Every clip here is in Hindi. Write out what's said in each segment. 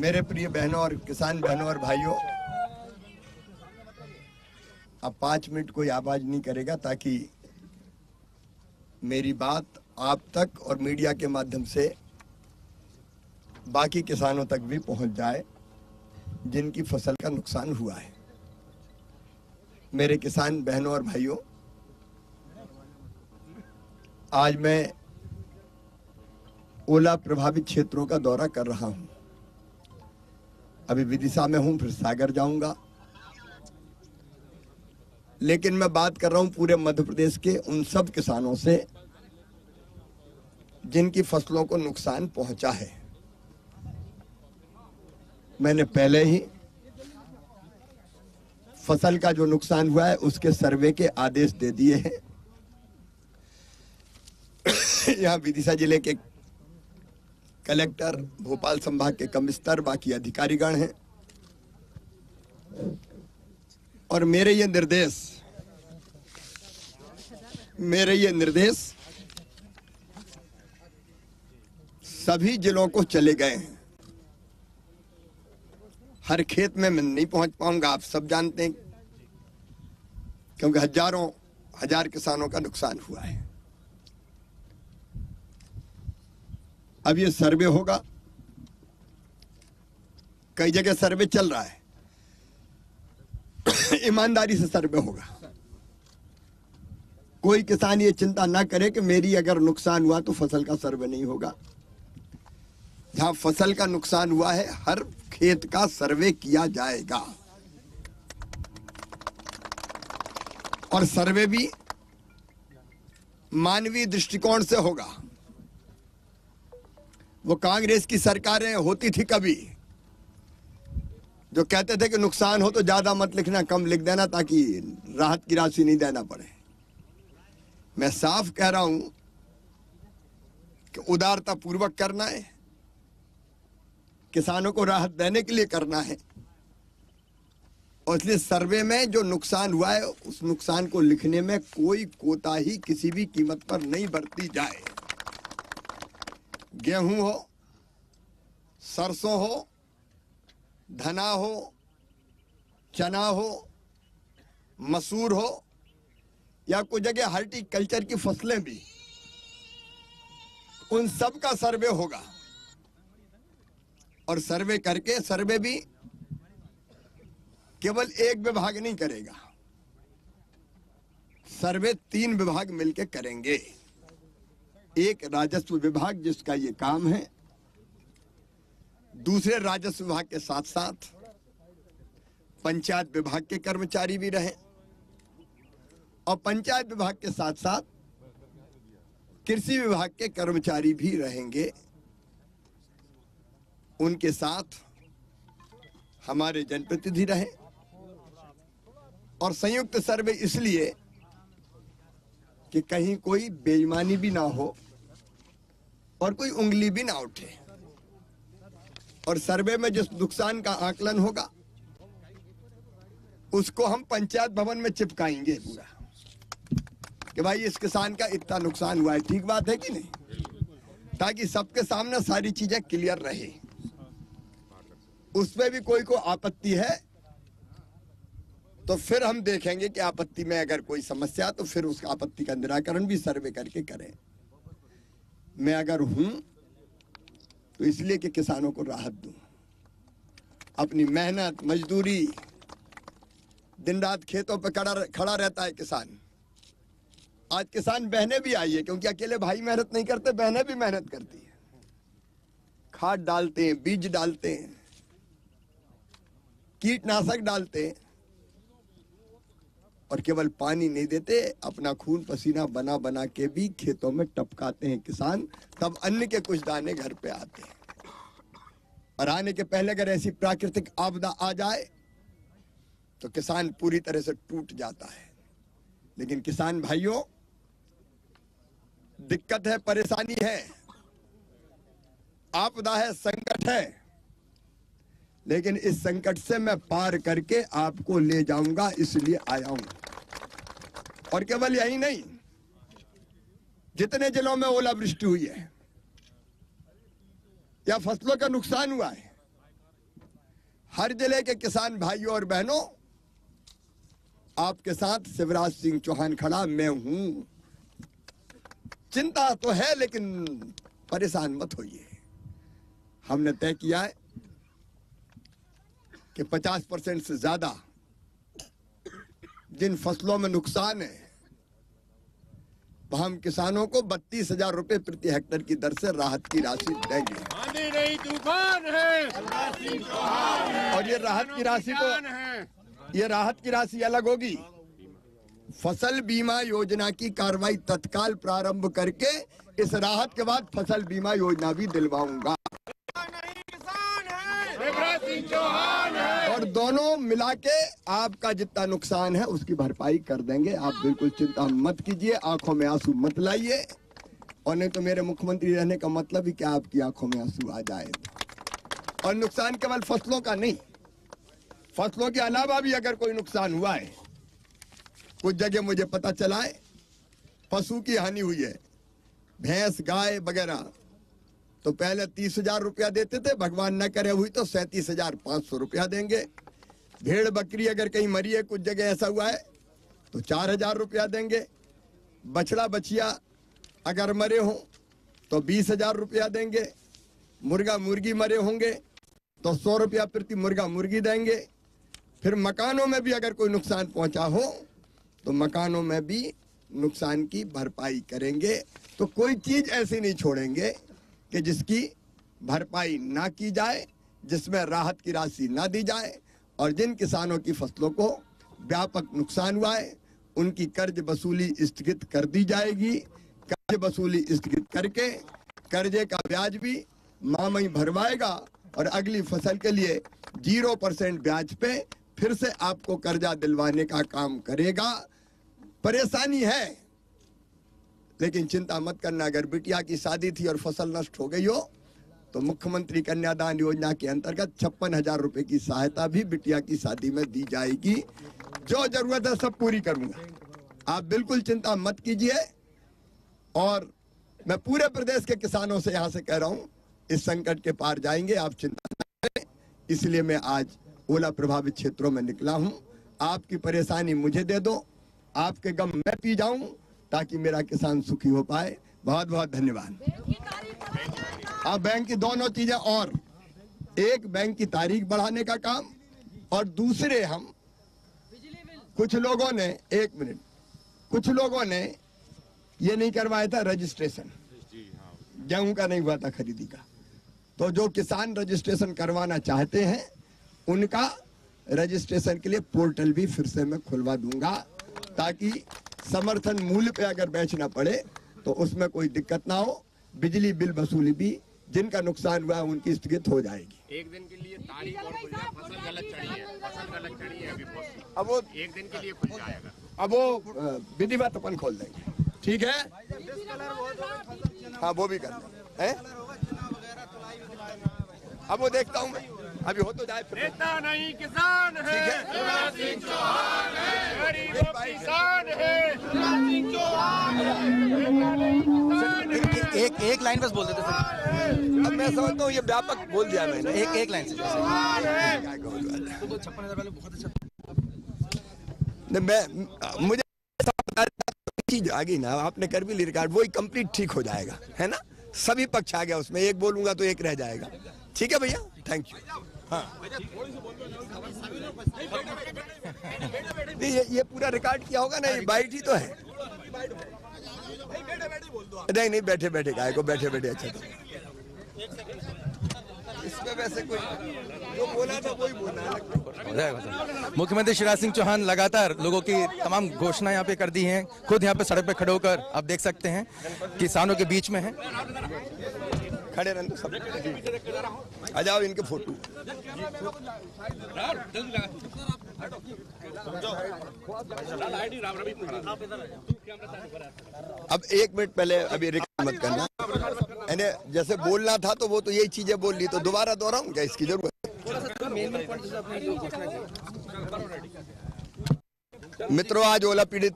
मेरे प्रिय बहनों और किसान बहनों और भाइयों, अब 5 मिनट कोई आवाज नहीं करेगा ताकि मेरी बात आप तक और मीडिया के माध्यम से बाकी किसानों तक भी पहुंच जाए जिनकी फसल का नुकसान हुआ है। मेरे किसान बहनों और भाइयों, आज मैं ओला प्रभावित क्षेत्रों का दौरा कर रहा हूं। अभी विदिशा में हूं, फिर सागर जाऊंगा, लेकिन मैं बात कर रहा हूं पूरे मध्य प्रदेश के उन सब किसानों से जिनकी फसलों को नुकसान पहुंचा है। मैंने पहले ही फसल का जो नुकसान हुआ है उसके सर्वे के आदेश दे दिए हैं। यहाँ विदिशा जिले के कलेक्टर, भोपाल संभाग के कमिश्नर, बाकी अधिकारीगण हैं और मेरे ये निर्देश सभी जिलों को चले गए हैं। हर खेत में मैं नहीं पहुंच पाऊंगा, आप सब जानते हैं, क्योंकि हजारों हजार किसानों का नुकसान हुआ है। अब ये सर्वे होगा, कई जगह सर्वे चल रहा है, ईमानदारी से सर्वे होगा। कोई किसान ये चिंता ना करे कि मेरी अगर नुकसान हुआ तो फसल का सर्वे नहीं होगा। जहां फसल का नुकसान हुआ है हर खेत का सर्वे किया जाएगा और सर्वे भी मानवीय दृष्टिकोण से होगा। वो कांग्रेस की सरकारें होती थी कभी, जो कहते थे कि नुकसान हो तो ज्यादा मत लिखना, कम लिख देना ताकि राहत की राशि नहीं देना पड़े। मैं साफ कह रहा हूं कि उदारता पूर्वक करना है, किसानों को राहत देने के लिए करना है और इसलिए सर्वे में जो नुकसान हुआ है उस नुकसान को लिखने में कोई कोताही किसी भी कीमत पर नहीं बरती जाए। गेहूं हो, सरसों हो, धना हो, चना हो, मसूर हो या कुछ जगह हॉर्टिकल्चर की फसलें भी, उन सब का सर्वे होगा और सर्वे करके सर्वे भी केवल एक विभाग नहीं करेगा, सर्वे 3 विभाग मिलकर करेंगे। एक राजस्व विभाग जिसका ये काम है, दूसरे राजस्व विभाग के साथ साथ पंचायत विभाग के कर्मचारी भी रहे और पंचायत विभाग के साथ साथ कृषि विभाग के कर्मचारी भी रहेंगे। उनके साथ हमारे जनप्रतिनिधि रहे और संयुक्त सर्वे इसलिए कि कहीं कोई बेईमानी भी ना हो और कोई उंगली भी ना उठे और सर्वे में जिस नुकसान का आकलन होगा उसको हम पंचायत भवन में चिपकाएंगे पूरा कि भाई इस किसान का इतना नुकसान हुआ है। ठीक बात है कि नहीं? ताकि सबके सामने सारी चीजें क्लियर रहे। उसमें भी कोई को आपत्ति है तो फिर हम देखेंगे कि आपत्ति में अगर कोई समस्या तो फिर उस आपत्ति का निराकरण भी सर्वे करके करें। मैं अगर हूं तो इसलिए कि किसानों को राहत दूं। अपनी मेहनत मजदूरी, दिन रात खेतों पर खड़ा रहता है किसान। आज किसान बहनें भी आई है, क्योंकि अकेले भाई मेहनत नहीं करते, बहनें भी मेहनत करती है। खाद डालते हैं, बीज डालते हैं, कीटनाशक डालते हैं और केवल पानी नहीं देते, अपना खून पसीना बना बना के भी खेतों में टपकाते हैं किसान। तब अन्न के कुछ दाने घर पे आते हैं और आने के पहले अगर ऐसी प्राकृतिक आपदा आ जाए तो किसान पूरी तरह से टूट जाता है। लेकिन किसान भाइयों, दिक्कत है, परेशानी है, आपदा है, संकट है, लेकिन इस संकट से मैं पार करके आपको ले जाऊंगा, इसलिए आया हूं। और केवल यही नहीं, जितने जिलों में ओलावृष्टि हुई है या फसलों का नुकसान हुआ है, हर जिले के किसान भाइयों और बहनों, आपके साथ शिवराज सिंह चौहान खड़ा मैं हूं। चिंता तो है लेकिन परेशान मत होइए। हमने तय किया है कि 50% से ज्यादा जिन फसलों में नुकसान है हम किसानों को 32,000 रुपए प्रति हेक्टेयर की दर से राहत की राशि देंगे। आंधी नहीं तूफान है और ये राहत की राशि अलग होगी। फसल बीमा योजना की कार्रवाई तत्काल प्रारंभ करके इस राहत के बाद फसल बीमा योजना भी दिलवाऊंगा। और दोनों मिला के आपका जितना नुकसान है उसकी भरपाई कर देंगे। आप बिल्कुल चिंता मत कीजिए, आंखों में आंसू मत लाइए। और नहीं तो मेरे मुख्यमंत्री रहने का मतलब ही क्या आपकी आंखों में आंसू आ जाए। और नुकसान केवल फसलों का नहीं, फसलों के अलावा भी अगर कोई नुकसान हुआ है, कुछ जगह मुझे पता चला है पशु की हानि हुई है, भैंस गाय वगैरह, तो पहले 30,000 रुपया देते थे, भगवान न करे हुई तो 37,500 रुपया देंगे। भेड़ बकरी अगर कहीं मरी है, कुछ जगह ऐसा हुआ है तो 4,000 रुपया देंगे। बछड़ा बछिया अगर मरे हों तो 20,000 रुपया देंगे। मुर्गा मुर्गी मरे होंगे तो 100 रुपया प्रति मुर्गा मुर्गी देंगे। फिर मकानों में भी अगर कोई नुकसान पहुंचा हो तो मकानों में भी नुकसान की भरपाई करेंगे। तो कोई चीज ऐसी नहीं छोड़ेंगे कि जिसकी भरपाई ना की जाए, जिसमें राहत की राशि ना दी जाए। और जिन किसानों की फसलों को व्यापक नुकसान हुआ है उनकी कर्ज वसूली स्थगित कर दी जाएगी। कर्ज वसूली स्थगित करके कर्जे का ब्याज भी मामई भरवाएगा और अगली फसल के लिए 0% ब्याज पे फिर से आपको कर्जा दिलवाने का काम करेगा। परेशानी है लेकिन चिंता मत करना। अगर बिटिया की शादी थी और फसल नष्ट हो गई हो तो मुख्यमंत्री कन्यादान योजना के अंतर्गत 56,000 रुपए की सहायता भी बिटिया की शादी में दी जाएगी। जो जरूरत है सब पूरी करूंगा, आप बिल्कुल चिंता मत कीजिए। और मैं पूरे प्रदेश के किसानों से यहां से कह रहा हूं, इस संकट के पार जाएंगे, आप चिंता न करें। इसलिए मैं आज ओला प्रभावित क्षेत्रों में निकला हूं। आपकी परेशानी मुझे दे दो, आपके गम मैं पी जाऊं ताकि मेरा किसान सुखी हो पाए। बहुत बहुत धन्यवाद। हाँ, बैंक की दोनों चीजें, और एक बैंक की तारीख बढ़ाने का काम, और दूसरे हम कुछ लोगों ने ये नहीं करवाया था रजिस्ट्रेशन, गेहूं का नहीं हुआ था खरीदी का। तो जो किसान रजिस्ट्रेशन करवाना चाहते हैं उनका रजिस्ट्रेशन के लिए पोर्टल भी फिर से मैं खुलवा दूंगा ताकि समर्थन मूल्य पे अगर बेचना पड़े तो उसमें कोई दिक्कत ना हो। बिजली बिल वसूली भी जिनका नुकसान हुआ उनकी स्थगित हो जाएगी। एक दिन के लिए तारीख और खुल जाए, फसल गलत चढ़ी है अभी बहुत। अब वो एक दिन के लिए खुल जाएगा। अब वो विधिवत अपन खोल देंगे, ठीक है? हाँ, वो भी कर देंगे। अब वो देखता हूँ मैं, अभी हो तो जाए। नेता नहीं किसान है, शिवराज सिंह चौहान है, गरीबों का किसान है, शिवराज सिंह चौहान है। एक लाइन बस बोल देते सर। अब मैं समझता हूँ ये व्यापक बोल दिया मैंने। एक लाइन से। तो 56,000 वाले बहुत अच्छा। मुझे चीज आ गई ना, आपने कर भी ली रिकॉर्ड, वही कंप्लीट ठीक हो जाएगा, है ना? सभी पक्ष आ गया उसमें, एक बोलूंगा तो एक रह जाएगा। ठीक है भैया, थैंक यू। हाँ, ये पूरा रिकॉर्ड किया होगा ना, ये बाइट ही तो है। नहीं, बैठे बैठे गाय को बैठे बैठे अच्छा था। इसमें वैसे कोई जो बोला था वही बोलना है। मुख्यमंत्री शिवराज सिंह चौहान लगातार लोगों की तमाम घोषणा यहाँ पे कर दी हैं। खुद यहाँ पे सड़क पे खड़े होकर आप देख सकते हैं किसानों के बीच में हैं। खड़े रहने सब आ जाओ, इनके फोटो। अब 1 मिनट पहले अभी रिकॉर्ड मत करना, यानी जैसे बोलना था तो वो तो यही चीजें बोल ली, तो दोबारा दोहराऊं क्या? इसकी जरूरत है? मित्रों, आज ओला पीड़ित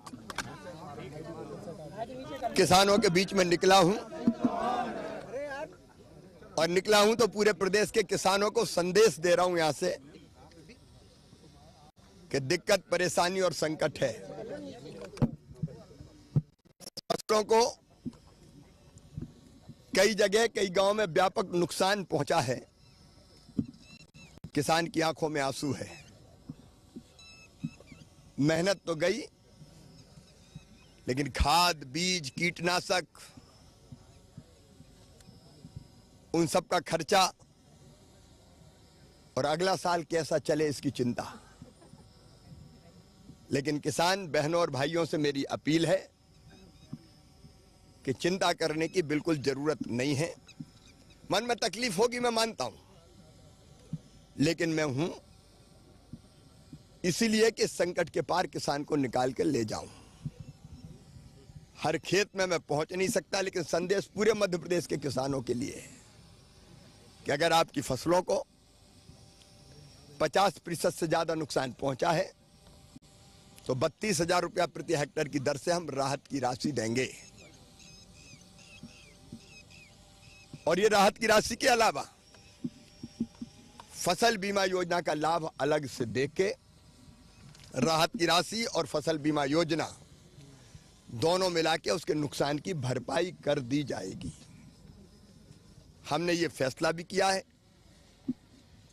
किसानों के बीच में निकला हूं, और निकला हूं तो पूरे प्रदेश के किसानों को संदेश दे रहा हूं यहां से कि दिक्कत, परेशानी और संकट है। फसलों को कई जगह, कई गांव में व्यापक नुकसान पहुंचा है। किसान की आंखों में आंसू है। मेहनत तो गई, लेकिन खाद, बीज, कीटनाशक, उन सब का खर्चा और अगला साल कैसा चले इसकी चिंता। लेकिन किसान बहनों और भाइयों से मेरी अपील है कि चिंता करने की बिल्कुल जरूरत नहीं है। मन में तकलीफ होगी, मैं मानता हूं, लेकिन मैं हूं इसीलिए कि संकट के पार किसान को निकाल के ले जाऊं। हर खेत में मैं पहुंच नहीं सकता, लेकिन संदेश पूरे मध्य प्रदेश के किसानों के लिए है कि अगर आपकी फसलों को 50% से ज्यादा नुकसान पहुंचा है तो 32,000 रुपया प्रति हेक्टेयर की दर से हम राहत की राशि देंगे। और ये राहत की राशि के अलावा फसल बीमा योजना का लाभ अलग से देके राहत की राशि और फसल बीमा योजना दोनों मिला के उसके नुकसान की भरपाई कर दी जाएगी। हमने ये फैसला भी किया है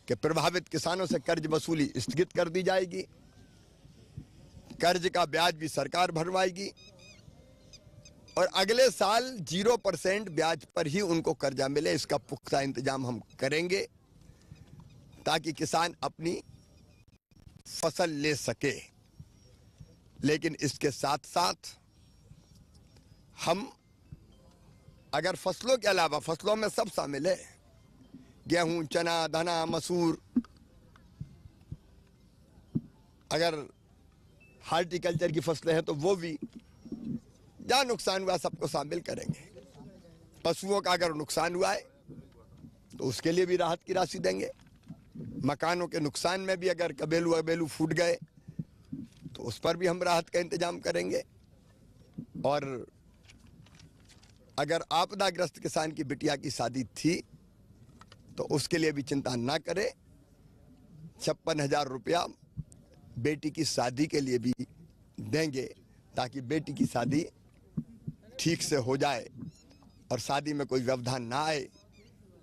कि प्रभावित किसानों से कर्ज वसूली स्थगित कर दी जाएगी। कर्ज का ब्याज भी सरकार भरवाएगी और अगले साल 0% ब्याज पर ही उनको कर्जा मिले, इसका पुख्ता इंतजाम हम करेंगे ताकि किसान अपनी फसल ले सके। लेकिन इसके साथ साथ हम अगर फसलों के अलावा, फसलों में सब शामिल है, गेहूं, चना, धना, मसूर, अगर हार्टिकल्चर की फसलें हैं तो वो भी, जहां नुकसान हुआ सबको शामिल करेंगे। पशुओं का अगर नुकसान हुआ है तो उसके लिए भी राहत की राशि देंगे। मकानों के नुकसान में भी अगर कबेलू फूट गए तो उस पर भी हम राहत का इंतजाम करेंगे। और अगर आपदाग्रस्त किसान की बिटिया की शादी थी तो उसके लिए भी चिंता ना करें, 56,000 रुपया बेटी की शादी के लिए भी देंगे ताकि बेटी की शादी ठीक से हो जाए और शादी में कोई व्यवधान ना आए।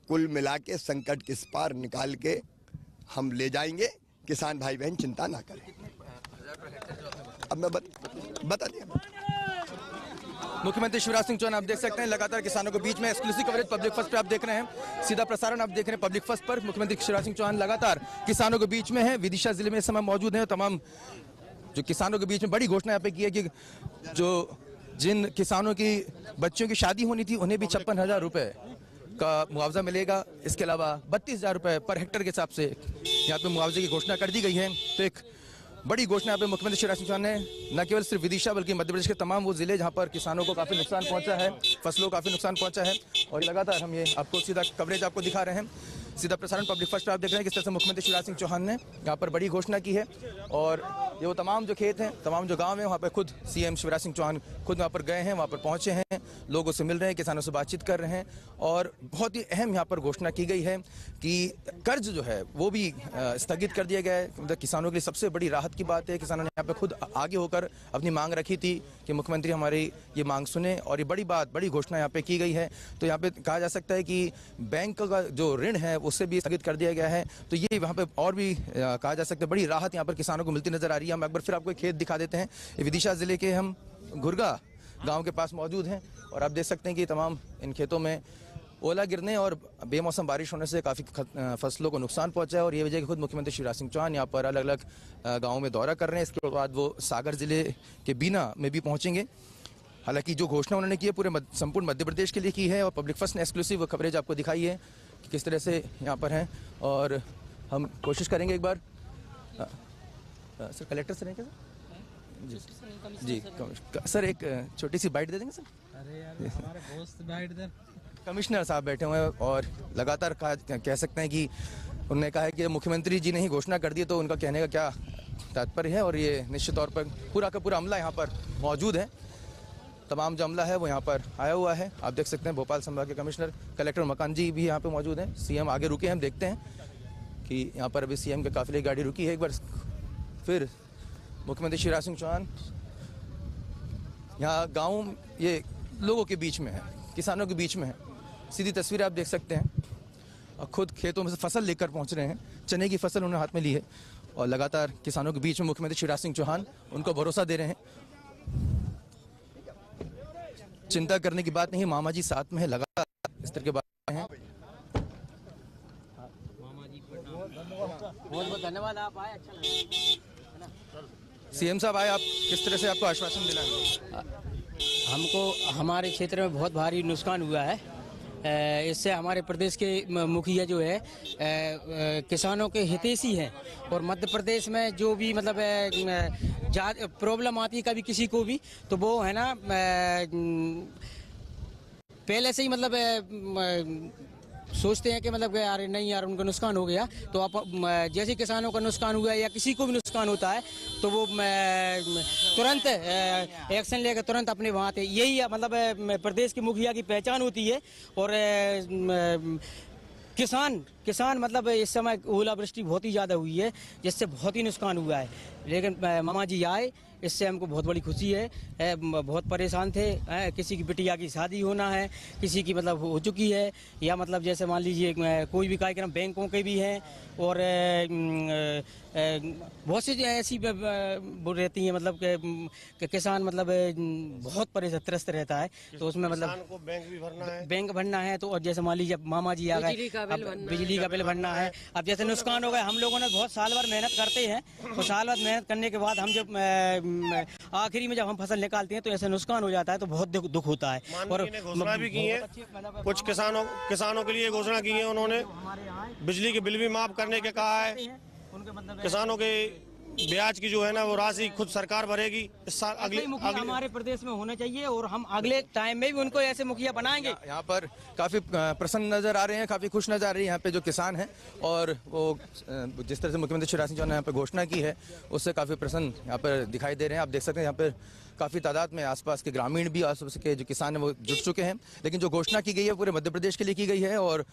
कुल मिला के संकट के इस पार निकाल के हम ले जाएंगे। किसान भाई बहन चिंता ना करें। अब मैं बता दिया। मुख्यमंत्री शिवराज सिंह चौहान आप देख सकते हैं लगातार किसानों के बीच में एक्सक्लूसिव कवरेज पब्लिक फर्स्ट पे आप देख रहे हैं, सीधा प्रसारण आप देख रहे हैं पब्लिक फर्स्ट पर। मुख्यमंत्री शिवराज सिंह चौहान लगातार किसानों के बीच में है, विदिशा जिले में इस समय मौजूद है। तमाम जो किसानों के बीच में बड़ी घोषणा यहाँ पे की है कि जो जिन किसानों की बच्चों की शादी होनी थी उन्हें भी 56,000 रुपए का मुआवजा मिलेगा। इसके अलावा 32,000 रुपए पर हेक्टेयर के हिसाब से यहाँ पे मुआवजे की घोषणा कर दी गई है। तो एक बड़ी घोषणा यहाँ पे मुख्यमंत्री शिवराज सिंह चौहान ने न केवल सिर्फ विदिशा बल्कि मध्य प्रदेश के तमाम वो जिले जहाँ पर किसानों को काफ़ी नुकसान पहुँचा है, फसलों को काफ़ी नुकसान पहुँचा है। और लगातार हम ये आपको सीधा कवरेज आपको दिखा रहे हैं, सीधा प्रसारण पब्लिक फर्स्ट पर आप देख रहे हैं किस तरह से मुख्यमंत्री शिवराज सिंह चौहान ने यहाँ पर बड़ी घोषणा की है। और ये वो तमाम जो खेत हैं, तमाम जो गांव हैं, वहाँ पर खुद सीएम शिवराज सिंह चौहान खुद वहाँ पर गए हैं, वहाँ पर पहुँचे हैं, लोगों से मिल रहे हैं, किसानों से बातचीत कर रहे हैं। और बहुत ही अहम यहाँ पर घोषणा की गई है कि कर्ज जो है वो भी स्थगित कर दिया गया है। मतलब किसानों के लिए सबसे बड़ी राहत की बात है। किसानों ने यहाँ पर खुद आगे होकर अपनी मांग रखी थी कि मुख्यमंत्री हमारी ये मांग सुने, और ये बड़ी घोषणा यहाँ पे की गई है। तो यहाँ पे कहा जा सकता है कि बैंक का जो ऋण है उससे भी स्थगित कर दिया गया है। तो ये वहाँ पे और भी कहा जा सकता है बड़ी राहत यहाँ पर किसानों को मिलती नजर आ रही है। हम एक बार फिर आपको खेत दिखा देते हैं। विदिशा जिले के हम घुर्गा गांव के पास मौजूद हैं और आप देख सकते हैं कि तमाम इन खेतों में ओला गिरने और बेमौसम बारिश होने से काफ़ी फसलों को नुकसान पहुंचा है। और ये वजह कि खुद मुख्यमंत्री शिवराज सिंह चौहान यहाँ पर अलग अलग गाँवों में दौरा कर रहे हैं। इसके बाद वो सागर जिले के बीना में भी पहुँचेंगे। हालांकि जो घोषणा उन्होंने की है पूरे संपूर्ण मध्य प्रदेश के लिए की है और पब्लिक फर्स्ट ने एक्सक्लूसिव कवरेज आपको दिखाई है कि किस तरह से यहाँ पर हैं। और हम कोशिश करेंगे एक बार सर कलेक्टर सर हैं क्या सर? जी सर एक छोटी सी बाइट दे देंगे सर? अरे यार हमारे दोस्त बाइट दे। कमिश्नर साहब बैठे हुए हैं और लगातार कह सकते हैं कि उन्होंने कहा है कि मुख्यमंत्री जी ने ही घोषणा कर दी, तो उनका कहने का क्या तात्पर्य है। और ये निश्चित तौर पर पूरा का पूरा अमला यहाँ पर मौजूद है, तमाम जो अमला है वो यहाँ पर आया हुआ है। आप देख सकते हैं भोपाल संभाग के कमिश्नर कलेक्टर मकान जी भी यहाँ पे मौजूद हैं। सीएम आगे रुके हैं, हम देखते हैं कि यहाँ पर अभी सीएम के काफिले गाड़ी रुकी है। एक बार फिर मुख्यमंत्री शिवराज सिंह चौहान यहाँ गांव ये लोगों के बीच में है, किसानों के बीच में है। सीधी तस्वीर आप देख सकते हैं और खुद खेतों में से फसल लेकर पहुंच रहे हैं। चने की फसल उन्होंने हाथ में ली है और लगातार किसानों के बीच में मुख्यमंत्री शिवराज सिंह चौहान उनको भरोसा दे रहे हैं। चिंता करने की बात नहीं, मामा जी साथ में है, लगातार इस तरह की बातें हैं। बहुत बहुत धन्यवाद, आप आए, अच्छा लगा। सीएम साहब आए, आप किस तरह से आपको आश्वासन दिलाएंगे? हमको हमारे क्षेत्र में बहुत भारी नुकसान हुआ है। इससे हमारे प्रदेश के मुखिया जो है किसानों के हितैषी हैं और मध्य प्रदेश में जो भी मतलब प्रॉब्लम आती है कभी किसी को भी, तो वो है ना पहले से ही मतलब सोचते हैं कि मतलब यार नहीं यार उनका नुकसान हो गया, तो आप जैसे किसानों का नुकसान हुआ या किसी को भी नुकसान होता है तो वो तुरंत एक्शन लेकर तुरंत अपने वहाँ थे। यही मतलब प्रदेश के मुखिया की पहचान होती है। और किसान मतलब इस समय ओलावृष्टि बहुत ही ज़्यादा हुई है जिससे बहुत ही नुकसान हुआ है, लेकिन मामा जी आए, इससे हमको बहुत बड़ी खुशी है। बहुत परेशान थे, किसी की बिटिया की शादी होना है, किसी की मतलब हो चुकी है, या मतलब जैसे मान लीजिए कोई भी कार्यक्रम बैंकों के भी हैं और बहुत सी ऐसी वो रहती हैं मतलब कि किसान मतलब बहुत परेशान त्रस्त रहता है, तो उसमें मतलब को बैंक भरना है। तो और जैसे मान लीजिए मामा जी आ गए, बिजली का बिल भरना है। अब जैसे नुकसान हो गए, हम लोगों ने बहुत साल भर मेहनत करते हैं, तो साल भर मेहनत करने के बाद हम जब आखिरी में जब हम फसल निकालते हैं तो ऐसे नुकसान हो जाता है, तो बहुत दुख होता है। और घोषणा भी की है, कुछ किसानों के लिए घोषणा की है उन्होंने, बिजली के बिल भी माफ करने के कहा है। किसानों के ब्याज की जो है ना वो राशि खुद सरकार भरेगी। इस साल अगले हमारे प्रदेश में होना चाहिए और हम अगले टाइम में भी उनको ऐसे मुखिया बनाएंगे। यहाँ पर काफी प्रसन्न नजर आ रहे हैं, काफी खुश नजर आ रही है यहाँ पे जो किसान हैं, और वो जिस तरह से मुख्यमंत्री शिवराज सिंह चौहान ने यहाँ पे घोषणा की है उससे काफी प्रसन्न यहाँ पर दिखाई दे रहे हैं। आप देख सकते हैं यहाँ पर काफ़ी तादाद में आसपास के ग्रामीण भी, आसपास के जो किसान हैं वो जुट चुके हैं। लेकिन जो घोषणा की गई है पूरे मध्य प्रदेश के लिए की गई है और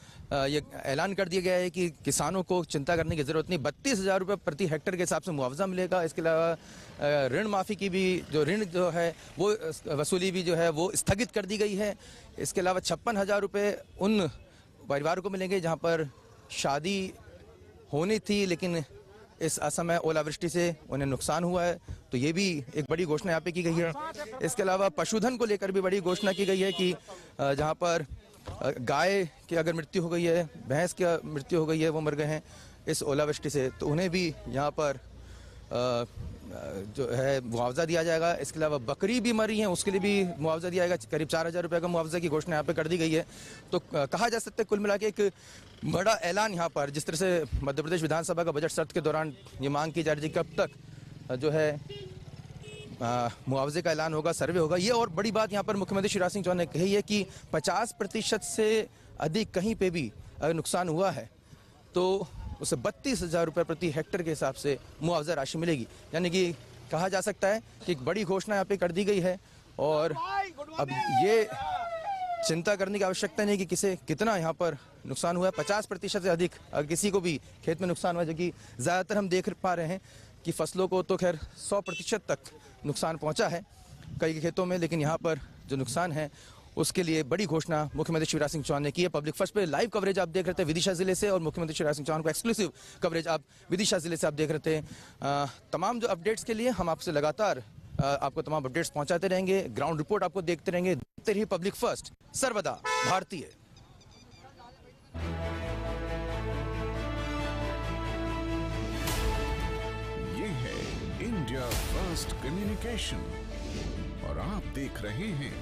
ये ऐलान कर दिया गया है कि किसानों को चिंता करने की ज़रूरत नहीं। 32,000 रुपये प्रति हेक्टर के हिसाब से मुआवजा मिलेगा। इसके अलावा ऋण माफ़ी की भी ऋण जो है वो वसूली भी जो है वो स्थगित कर दी गई है। इसके अलावा 56,000 रुपये उन परिवारों को मिलेंगे जहाँ पर शादी होनी थी लेकिन इस असमय ओलावृष्टि से उन्हें नुकसान हुआ है, तो ये भी एक बड़ी घोषणा यहाँ पे की गई है। इसके अलावा पशुधन को लेकर भी बड़ी घोषणा की गई है कि जहाँ पर गाय की अगर मृत्यु हो गई है, भैंस की मृत्यु हो गई है, वो मर गए हैं इस ओलावृष्टि से, तो उन्हें भी यहाँ पर जो है मुआवजा दिया जाएगा। इसके अलावा बकरी भी मरी है, उसके लिए भी मुआवजा दिया जाएगा। करीब 4,000 रुपये का मुआवजा की घोषणा यहाँ पे कर दी गई है। तो कहा जा सकता है कुल मिला के एक बड़ा ऐलान यहाँ पर, जिस तरह से मध्य प्रदेश विधानसभा का बजट सत्र के दौरान ये मांग की जा रही थी कब तक जो है मुआवजे का ऐलान होगा, सर्वे होगा। ये और बड़ी बात यहाँ पर मुख्यमंत्री शिवराज सिंह चौहान ने कही है कि 50% से अधिक कहीं पे भी अगर नुकसान हुआ है तो उसे 32,000 रुपये प्रति हेक्टर के हिसाब से मुआवजा राशि मिलेगी। यानी कि कहा जा सकता है कि एक बड़ी घोषणा यहाँ पे कर दी गई है और अब ये चिंता करने की आवश्यकता नहीं कि किसे कितना यहाँ पर नुकसान हुआ है। 50% से अधिक अगर किसी को भी खेत में नुकसान हुआ, जो कि ज़्यादातर हम देख पा रहे हैं कि फसलों को तो खैर 100% तक नुकसान पहुँचा है कई खेतों में, लेकिन यहाँ पर जो नुकसान है उसके लिए बड़ी घोषणा मुख्यमंत्री शिवराज सिंह चौहान ने की है। पब्लिक फर्स्ट पे लाइव कवरेज आप देख रहे थे विदिशा जिले से और मुख्यमंत्री शिवराज सिंह चौहान को एक्सक्लूसिव कवरेज आप विदिशा जिले से आप देख रहे थे। तमाम जो अपडेट्स के लिए हम आपसे लगातार आपको तमाम अपडेट्स पहुंचाते रहेंगे, ग्राउंड रिपोर्ट आपको देखते रहेंगे। देखते रहिए पब्लिक फर्स्ट, सर्वदा भारतीय। ये है इंडिया फर्स्ट कम्युनिकेशन और आप देख रहे हैं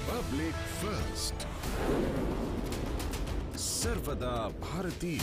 पब्लिक फर्स्ट, सर्वदा भारतीय।